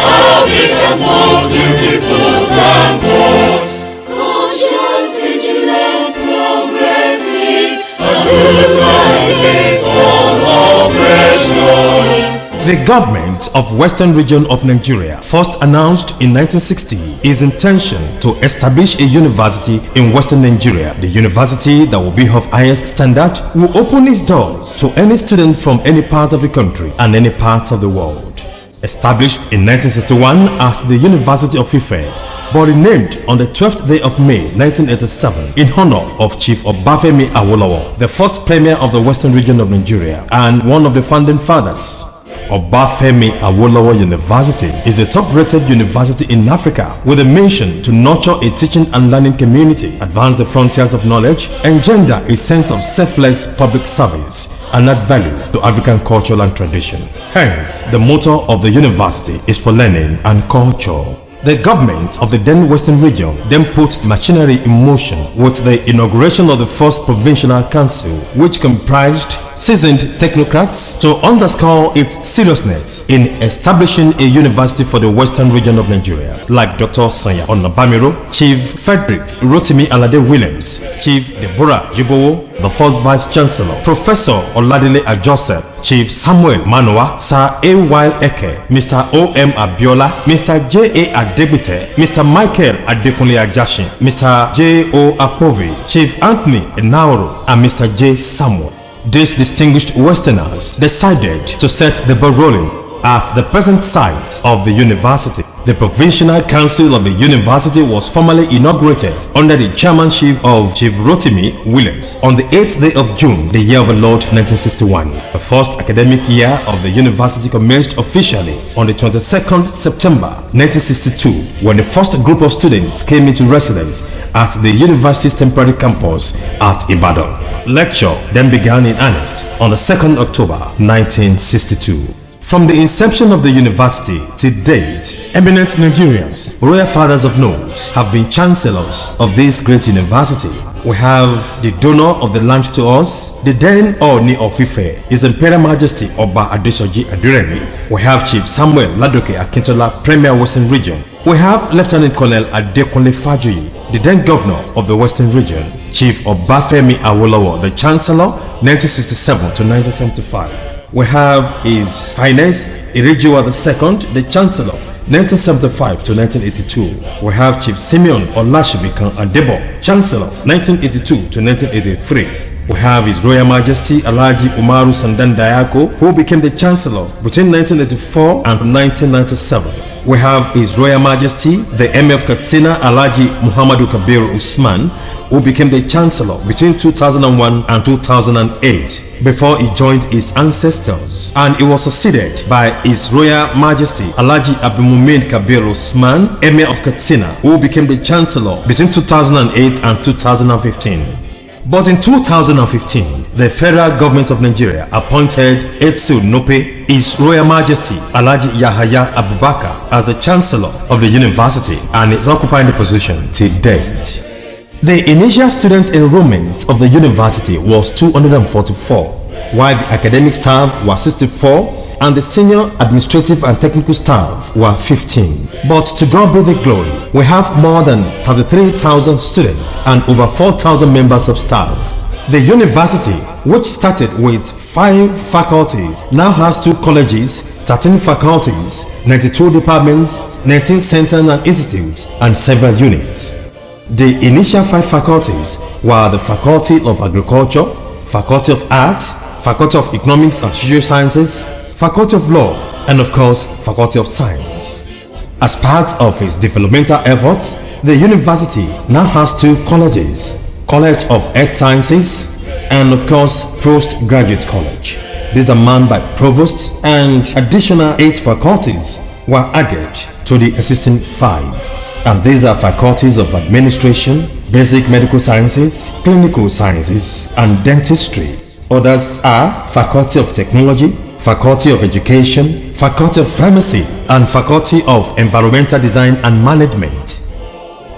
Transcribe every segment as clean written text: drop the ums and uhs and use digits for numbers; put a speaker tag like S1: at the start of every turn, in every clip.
S1: Africa's most beautiful campus. Cautious, vigilant, progressive, a good time against all oppression.
S2: The government of Western Region of Nigeria, first announced in 1960, its intention to establish a university in Western Nigeria. The university that will be of highest standard will open its doors to any student from any part of the country and any part of the world. Established in 1961 as the University of Ife, but renamed on the 12th day of May 1987 in honor of Chief Obafemi Awolowo, the first premier of the Western Region of Nigeria and one of the founding fathers. Obafemi Awolowo University is a top-rated university in Africa with a mission to nurture a teaching and learning community, advance the frontiers of knowledge, engender a sense of selfless public service, and add value to African culture and tradition. Hence, the motto of the university is for learning and culture. The government of the then Western Region then put machinery in motion with the inauguration of the first provincial council, which comprised seasoned technocrats to underscore its seriousness in establishing a university for the Western Region of Nigeria, like Dr. Sanya Onabamiro, Chief Frederick Rotimi Alade Williams, Chief Deborah Jibowo, the first Vice Chancellor, Professor Oladile Ajose, Chief Samuel Manoa, Sir A.Y. Eke, Mr. O.M. Abiola, Mr. J.A. Adebite, Mr. Michael Adekunle Ajasin, Mr. J.O. Akpove, Chief Anthony Enaoro, and Mr. J. Samuel. These distinguished Westerners decided to set the ball rolling at the present site of the university. The Provincial Council of the University was formally inaugurated under the chairmanship of Chief Rotimi Williams on the 8th day of June, the year of the Lord 1961. The first academic year of the university commenced officially on the 22nd September 1962 when the first group of students came into residence at the university's temporary campus at Ibadan. Lecture then began in earnest on the 2nd October 1962. From the inception of the university to date, eminent Nigerians, royal fathers of note, have been chancellors of this great university. We have the donor of the land to us, the then Ooni of Ife, His Imperial Majesty Oba Adesoji Adiremi. We have Chief Samuel Ladoke Akintola, Premier Western Region. We have Lieutenant Colonel Adekunle Fajoyi, the then Governor of the Western Region. Chief Obafemi Awolowo, the Chancellor, 1967 to 1975. We have His Highness Irijiwa II, the Chancellor, 1975 to 1982. We have Chief Simeon Olashibikan Adebo, Chancellor, 1982 to 1983. We have His Royal Majesty Alhaji Umaru Sandan Dayako, who became the Chancellor between 1984 and 1997. We have His Royal Majesty, the Emir of Katsina Alhaji Muhammadu Kabir Usman, who became the Chancellor between 2001 and 2008 before he joined his ancestors, and he was succeeded by His Royal Majesty Alhaji Abdulmumin Kabir Usman, Emir of Katsina, who became the Chancellor between 2008 and 2015. But in 2015, the federal government of Nigeria appointed Etsu Nope, His Royal Majesty Alhaji Yahaya Abubakar, as the Chancellor of the university and is occupying the position till date. The initial student enrollment of the university was 244, while the academic staff were 64 and the senior administrative and technical staff were 15. But to God be the glory, we have more than 33,000 students and over 4,000 members of staff. The university, which started with 5 faculties, now has 2 colleges, 13 faculties, 92 departments, 19 centers and institutes, and several units. The initial 5 faculties were the Faculty of Agriculture, Faculty of Arts, Faculty of Economics and Social Sciences, Faculty of Law, and of course, Faculty of Science. As part of its developmental efforts, the university now has 2 colleges, College of Earth Sciences, and of course, Postgraduate College. These are manned by provosts, and additional 8 faculties were added to the existing 5. And these are faculties of administration, basic medical sciences, clinical sciences, and dentistry. Others are Faculty of Technology, Faculty of Education, Faculty of Pharmacy, and Faculty of Environmental Design and Management.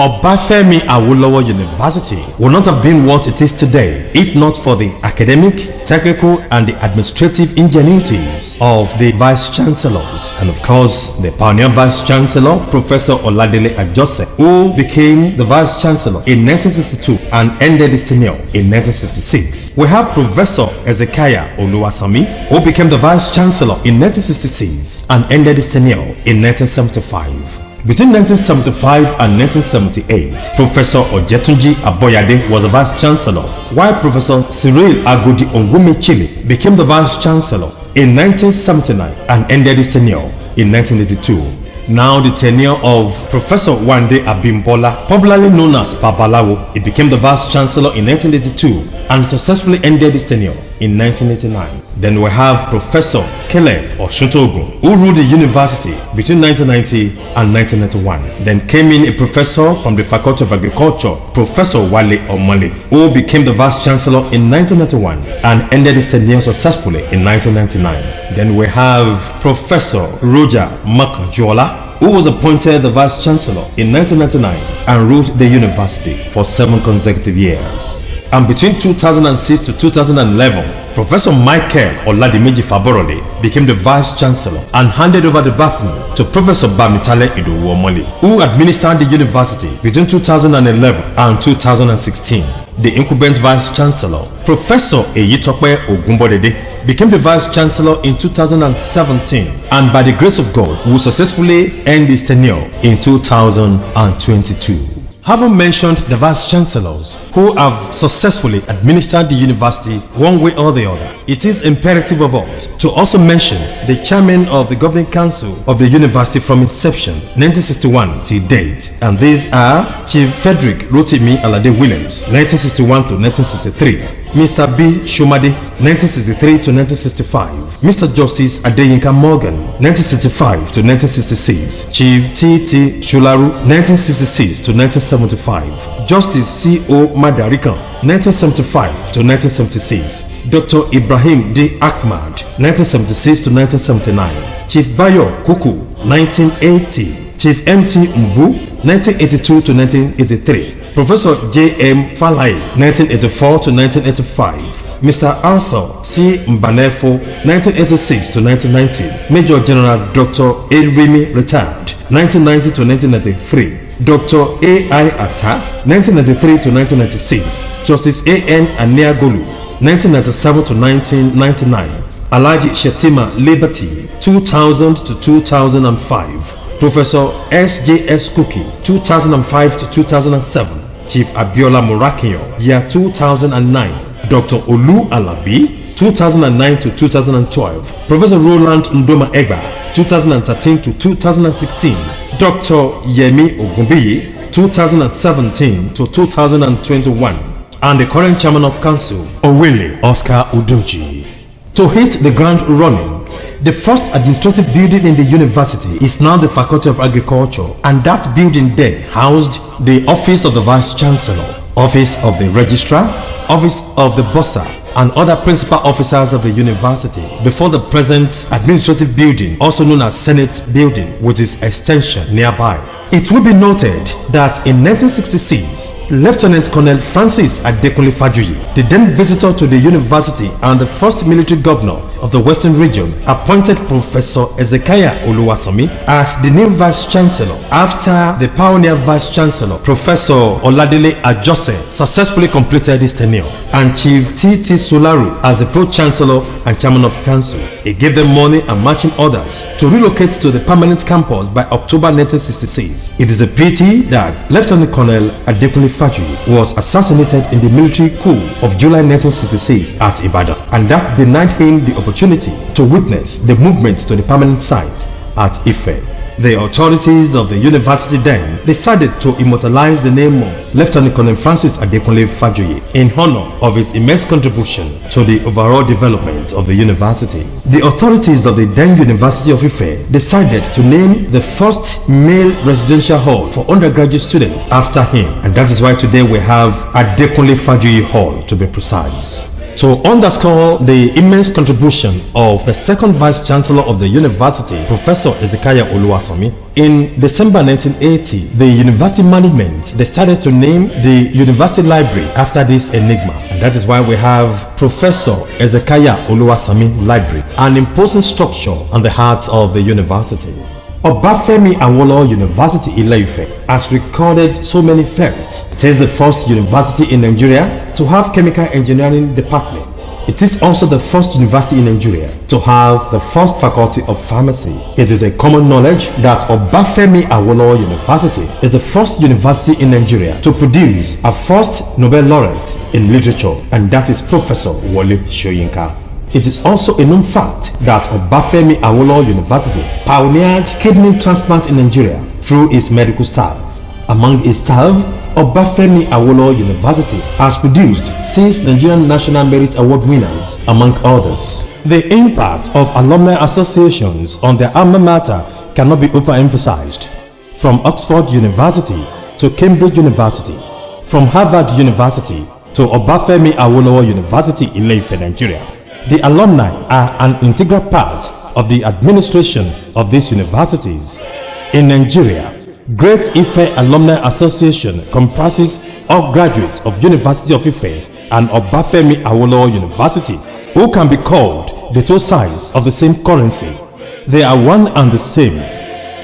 S2: Obafemi Awolowo University would not have been what it is today if not for the academic, technical, and the administrative ingenuities of the Vice Chancellors, and of course the pioneer Vice Chancellor, Professor Oladele Ajose, who became the Vice Chancellor in 1962 and ended his tenure in 1966. We have Professor Ezekiah Oluwasami, who became the Vice Chancellor in 1966 and ended his tenure in 1975. Between 1975 and 1978, Professor Ojetunji Aboyade was the Vice Chancellor, while Professor Cyril Agodi Onwumechili became the Vice Chancellor in 1979 and ended his tenure in 1982. Now the tenure of Professor Wande Abimbola, popularly known as Babalawo, he became the Vice Chancellor in 1982 and successfully ended his tenure in 1989. Then we have Professor Kele Oshotogun, who ruled the university between 1990 and 1991. Then came in a professor from the Faculty of Agriculture, Professor Wale Omale, who became the Vice Chancellor in 1991 and ended his tenure successfully in 1999. Then we have Professor Roger Makanjola, who was appointed the Vice Chancellor in 1999 and ruled the university for 7 consecutive years. And between 2006 to 2011, Professor Michael Oladimeji Faborole became the Vice Chancellor and handed over the baton to Professor Bamitale Idowu-Omole, who administered the university between 2011 and 2016. The incumbent Vice Chancellor, Professor Eyitope Ogunbodede, became the Vice Chancellor in 2017 and by the grace of God will successfully end his tenure in 2022. Having mentioned the Vice Chancellors who have successfully administered the university one way or the other, it is imperative of us to also mention the Chairman of the Governing Council of the university from inception 1961 till date, and these are Chief Frederick Rotimi Alade Williams 1961 to 1963, Mr. B. Shumade 1963 to 1965, Mr. Justice Adeyinka Morgan 1965 to 1966, Chief T.T. Shularu 1966 to 1975, Justice C.O. Madarikan 1975 to 1976, Dr. Ibrahim D. Ahmad 1976 to 1979, Chief Bayo Kuku 1980, Chief M.T. Mbu 1982 to 1983, Professor J.M. Falai 1984 to 1985, Mr. Arthur C. Mbanefo 1986 to 1990, Major General Dr. Erimi retired 1990 to 1993, Dr. A.I. Atta 1993 to 1996, Justice A.N. Aniagolu 1997 to 1999, Alhaji Shetima Liberty 2000 to 2005, Professor S.J.S. Kuki 2005 to 2007, Chief Abiola Morakinyo year 2009, Dr. Olu Alabi 2009 to 2012, Professor Roland Ndoma Egba 2013 to 2016, Dr. Yemi Ogunbiyi 2017 to 2021, and the current Chairman of Council, Owele Oscar Udoji. To hit the ground running, the first administrative building in the university is now the Faculty of Agriculture, and that building then housed the Office of the Vice Chancellor, Office of the Registrar, Office of the Bursar, and other principal officers of the university before the present administrative building, also known as Senate Building, with its extension nearby. It will be noted that in 1966, Lieutenant Colonel Francis Adekunle Fajuyi, the then visitor to the university and the first military governor of the Western region, appointed Professor Ezekiah Oluwasami as the new Vice Chancellor after the pioneer Vice Chancellor, Professor Oladele Ajose, successfully completed his tenure, and Chief T.T. Solaru as the Pro-Chancellor and Chairman of Council. He gave them money and marching orders to relocate to the permanent campus by October 1966. It is a pity that Lieutenant Colonel Adekunle Fajuyi was assassinated in the military coup of July 1966 at Ibadan, and that denied him the opportunity to witness the movement to the permanent site at Ife. The authorities of the university then decided to immortalize the name of Lieutenant Colonel Francis Adekunle Fajuyi in honor of his immense contribution to the overall development of the university. The authorities of the then University of Ife decided to name the first male residential hall for undergraduate students after him, and that is why today we have Adekunle Fajuyi Hall, to be precise. To underscore the immense contribution of the second Vice Chancellor of the university, Professor Ezekiah Oluwasomi, in December 1980, the university management decided to name the university library after this enigma. And that is why we have Professor Ezekiah Oluwasomi Library, an imposing structure on the heart of the university. Obafemi Awolowo University Ile-Ife has recorded so many firsts. It is the first university in Nigeria to have chemical engineering department. It is also the first university in Nigeria to have the first faculty of pharmacy. It is a common knowledge that Obafemi Awolowo University is the first university in Nigeria to produce a first Nobel laureate in literature, and that is Professor Wole Soyinka. It is also a known fact that Obafemi Awolowo University pioneered kidney transplant in Nigeria through its medical staff. Among its staff, Obafemi Awolowo University has produced 6 Nigerian National Merit Award winners, among others. The impact of alumni associations on their alma mater cannot be overemphasized. From Oxford University to Cambridge University, from Harvard University to Obafemi Awolowo University Ile-Ife, Nigeria, the alumni are an integral part of the administration of these universities. In Nigeria, Great Ife Alumni Association comprises all graduates of University of Ife and Obafemi Awolowo University, who can be called the two sides of the same currency. They are one and the same.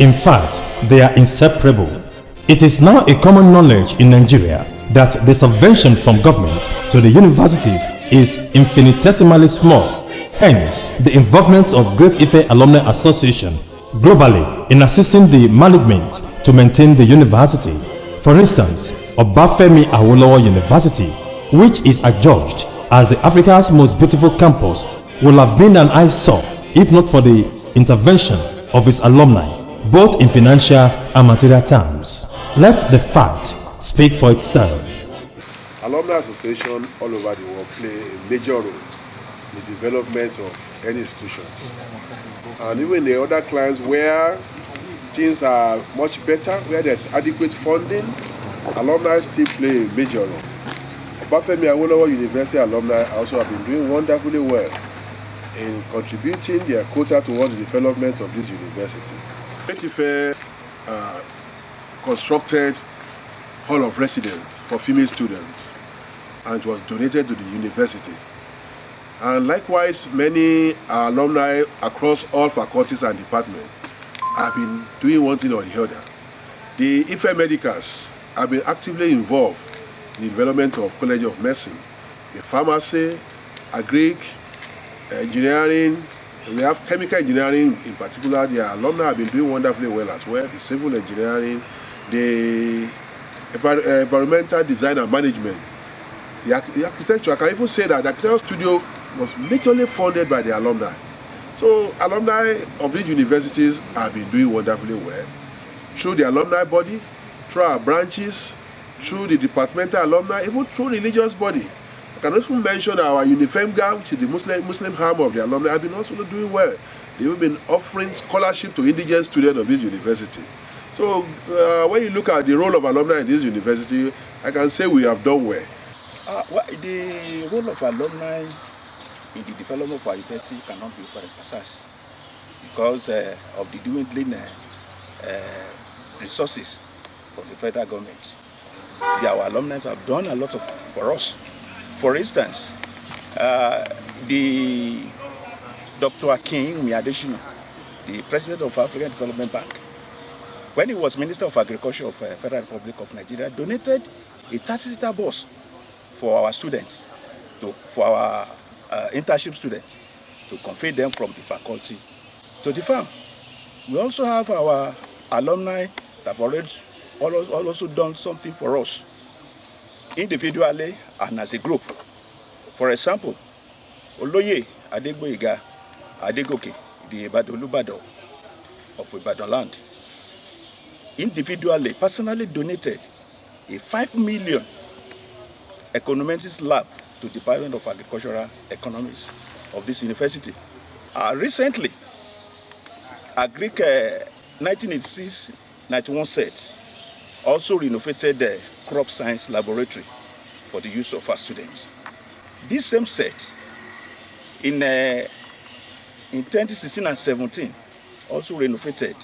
S2: In fact, they are inseparable. It is now a common knowledge in Nigeria that the subvention from government to the universities is infinitesimally small. Hence, the involvement of Great Ife Alumni Association globally in assisting the management to maintain the university. For instance, Obafemi Awolowo University, which is adjudged as the Africa's most beautiful campus, would have been an eyesore if not for the intervention of its alumni, both in financial and material terms. Let the fact speak for itself.
S3: Alumni association all over the world play a major role in the development of any institutions. And even the other clients where things are much better, where there's adequate funding, alumni still play a major role. Obafemi Awolowo University alumni also have been doing wonderfully well in contributing their quota towards the development of this university. Great Ife constructed hall of residence for female students, and it was donated to the university. And likewise, many alumni across all faculties and departments have been doing one thing or the other. The Ife medicals have been actively involved in the development of College of Medicine, the pharmacy, agric, engineering. We have chemical engineering in particular. The alumni have been doing wonderfully well as well. The civil engineering, the environmental design and management, the architecture. I can even say that the architectural studio was majorly funded by the alumni. So alumni of these universities have been doing wonderfully well through the alumni body, through our branches, through the departmental alumni, even through religious body. I can also mention our UNIFEMGA, which is the Muslim arm of the alumni, have been also doing well. They've been offering scholarship to indigent students of this university. So when you look at the role of alumni in this university, I can say we have done well.
S4: The role of alumni in the development of our university cannot be overemphasized because of the dwindling resources from the federal government. Our alumni have done a lot for us. For instance, the Dr. Akin Miadeshino, the president of African Development Bank, when he was Minister of Agriculture of Federal Republic of Nigeria, donated a 30-seater bus for our students, for our internship students, to convey them from the faculty to the farm. We also have our alumni that have already also done something for us, individually and as a group. For example, Oloye Adegboyega Adegoke, the Ibadan Olubado of Ibadan land, individually, personally donated a 5 million econometrics lab to the Department of Agricultural Economics of this university. Recently, Agric 1986-91 set also renovated the crop science laboratory for the use of our students. This same set in 2016 and 17 also renovated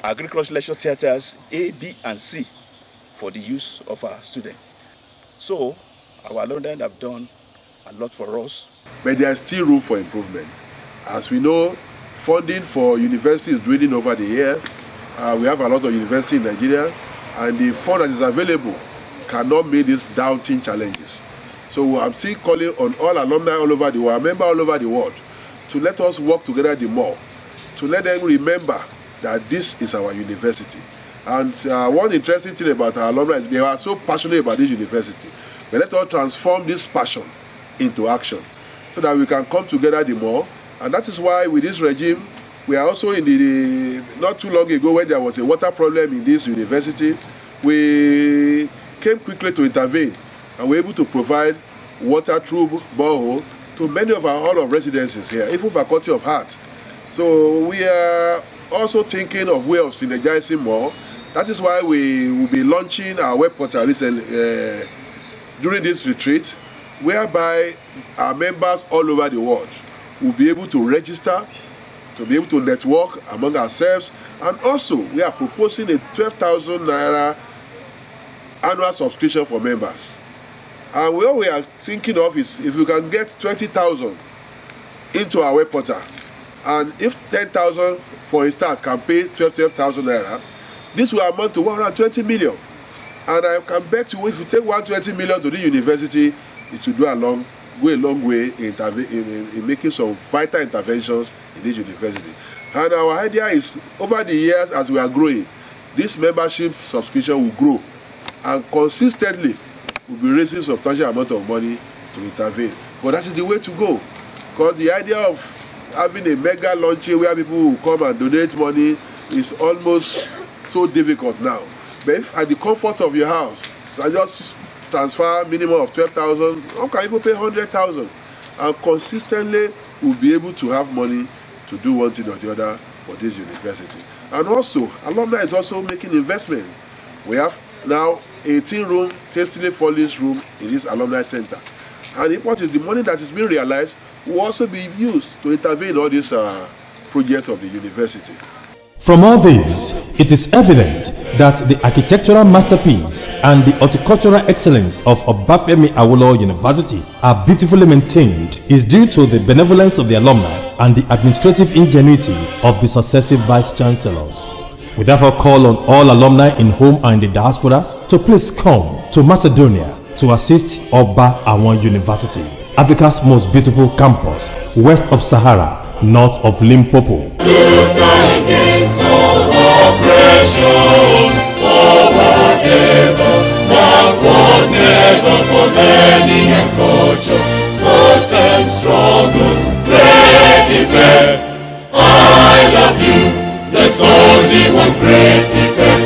S4: agricultural lecture theatres A, B, and C for the use of our students. So our alumni have done a lot for us.
S3: But there is still room for improvement. As we know, funding for universities is dwindling over the years. We have a lot of universities in Nigeria, and the fund that is available cannot meet these daunting challenges. So I'm still calling on all alumni all over the world, members all over the world, to let us work together the more, to let them remember that this is our university. And one interesting thing about our alumni is they are so passionate about this university. But let us transform this passion into action so that we can come together the more. And that is why with this regime, we are also in the, not too long ago when there was a water problem in this university, we came quickly to intervene and were able to provide water through borehole to many of our hall of residences here, even Faculty of Arts. So we are also thinking of way of synergizing more. That is why we will be launching our web portal recently, during this retreat, whereby our members all over the world will be able to register, to be able to network among ourselves, and also we are proposing a 12,000 naira annual subscription for members. And what we are thinking of is if we can get 20,000 into our web portal, and if 10,000 for a start can pay 12,000 naira, this will amount to 120 million. And I can bet you if you take 120 million to the university, it will go a long way in making some vital interventions in this university. And our idea is, over the years as we are growing, this membership subscription will grow, and consistently we'll be raising substantial amount of money to intervene. But that is the way to go, because the idea of having a mega launching where people will come and donate money is almost so difficult now. But if at the comfort of your house, you can just transfer minimum of 12,000, or can even pay 100,000, and consistently we'll be able to have money to do one thing or the other for this university. And also, alumni is also making investment. We have now 18-room, tastily furnished room in this alumni center. And the important is the money that is being realized will also be used to intervene in all these projects of the university.
S2: From all this, it is evident that the architectural masterpiece and the horticultural excellence of Obafemi Awolowo University are beautifully maintained is due to the benevolence of the alumni and the administrative ingenuity of the successive vice chancellors. We therefore call on all alumni in home and in the diaspora to please come to Macedonia to assist Oba Awolowo University, Africa's most beautiful campus, west of Sahara, north of Limpopo.
S1: Against all oppression, forward ever, backward never, for learning and culture, sports and struggle, pretty fair. I love you, there's only one pretty fair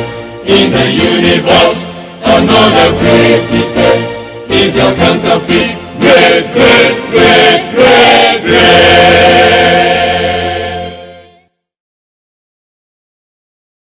S1: in the universe. Another pretty fair is your counterfeit. Great, great, great, great, great.